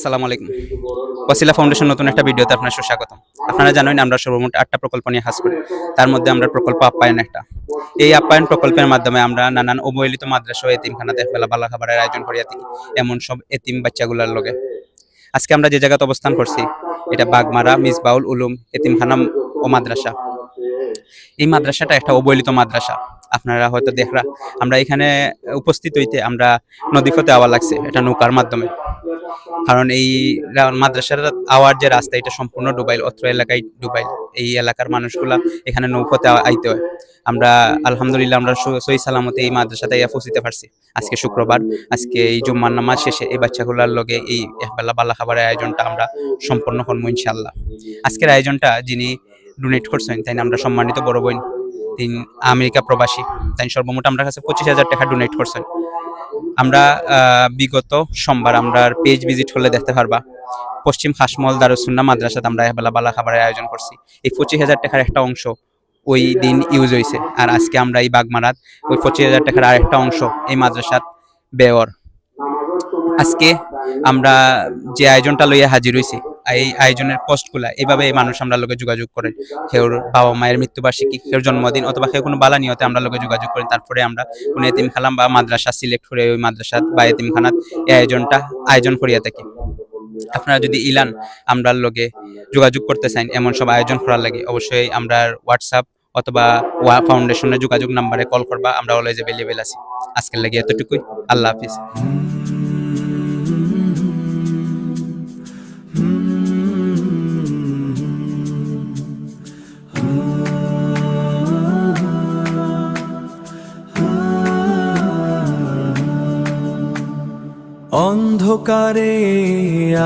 আসসালামু আলাইকুম। ওয়াসিলা ফাউন্ডেশন নতুন একটা ভিডিওতে আপনার সুস্বাগতম। আপনারা জানেন আমরা সর্বমোট 8টা প্রকল্প নিয়ে কাজ করি। তার মধ্যে আমরা প্রকল্প আপ্যায়ন একটা। এই আপ্যায়ন প্রকল্পের মাধ্যমে আমরা নানান অবহেলিত মাদ্রাসা ও এতিমখানাতে বেলা বালা খাবারের আয়োজন করিয়া থাকি। এমন সব এতিম বাচ্চাগুলোর লগে। আজকে আমরা যে জায়গাতে অবস্থান করছি এটা বাগমারা মিসবাউল উলুম এতিমখানা ও মাদ্রাসা। এই মাদ্রাসাটা একটা অবহেলিত মাদ্রাসা। আপনারা হয়তো দেখরা আমরা এখানে উপস্থিত হইতে আমরা নদীপথে আওয়া লাগছে এটা নৌকার মাধ্যমে। কারণ এই মাদ্রাসার আওয়ার যে রাস্তা এটা সম্পূর্ণ ডুবাইল, অত্র এলাকায় ডুবাইল। এই এলাকার মানুষগুলা এখানে নৌপথে আইতে হয়। আমরা আলহামদুলিল্লাহ আমরা সহি সালামতে এই মাদ্রাসাতে পৌঁছিতে পারছি। আজকে শুক্রবার, আজকে এই জুম্মার নামাজ শেষে এই বাচ্চাগুলার লগে এই একবেলা বালা খাবারের আয়োজনটা আমরা সম্পন্ন করবো ইনশাআল্লাহ। আজকের আয়োজনটা যিনি ডোনেট করছেন তাই আমরা সম্মানিত বড় বোন, তিনি আমেরিকা প্রবাসী, তাই সর্বমোট আমার কাছে 25,000 টাকা ডোনেট করছেন। আমরা বিগত সোমবার আমরা পেজ ভিজিট করলে দেখতে পারবা পশ্চিম হাসমল দারুসুন্নাহ মাদ্রাসাতে আমরা এবেলা বালা খাবারের আয়োজন করছি। এই 25,000 টাকার একটা অংশ ওই দিন ইউজ হয়েছে, আর আজকে আমরা এই বাগমারাত ওই 25,000 টাকার আরেকটা অংশ এই মাদ্রাসাত ব্যয়র। আজকে আমরা যে আয়োজনটা লইয়া হাজির হয়েছি এই আয়োজনের কষ্টগুলা এইভাবে এই মানুষ আমরা লোকে যোগাযোগ করেন। কেউ বাবা মায়ের মৃত্যুবার্ষিকী, কেউ জন্মদিন অথবা কেউ কোনো বালা নিয়তে আমরা লোকে যোগাযোগ করেন। তারপরে আমরা কোনো এতিমখানা বা মাদ্রাসা সিলেক্ট করে ওই মাদ্রাসা বা এতিমখানাত এই আয়োজন করিয়া থাকি। আপনারা যদি ইলান আমরা লোকে যোগাযোগ করতে চান এমন সব আয়োজন করার লাগে অবশ্যই আমরা হোয়াটসঅ্যাপ অথবা ফাউন্ডেশনের যোগাযোগ নাম্বারে কল করবা। আমরা অলওয়েজ অ্যাভেলেবেল আছি। আজকের লাগে এতটুকুই। আল্লাহ হাফিজ। অন্ধকারে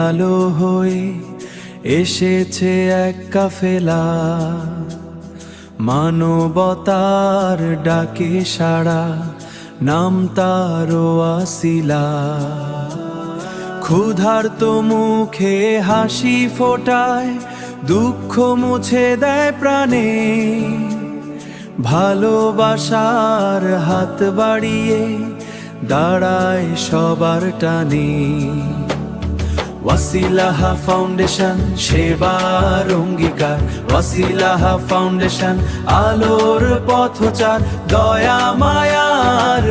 আলো হয়ে এসেছে এক কাফেলা, মানবতার ডাকে সাড়া, নাম তার ওয়াসিলা। ক্ষুধার্ত মুখে হাসি ফোটায়, দুঃখ মুছে দেয় প্রাণে, ভালোবাসার হাত বাড়িয়ে দাঁড়ায় সবার টানে। ওয়াসিলাহা ফাউন্ডেশন সেবার অঙ্গীকার, ওয়াসিলাহা ফাউন্ডেশন আলোর পথচার, দয়া মায়ার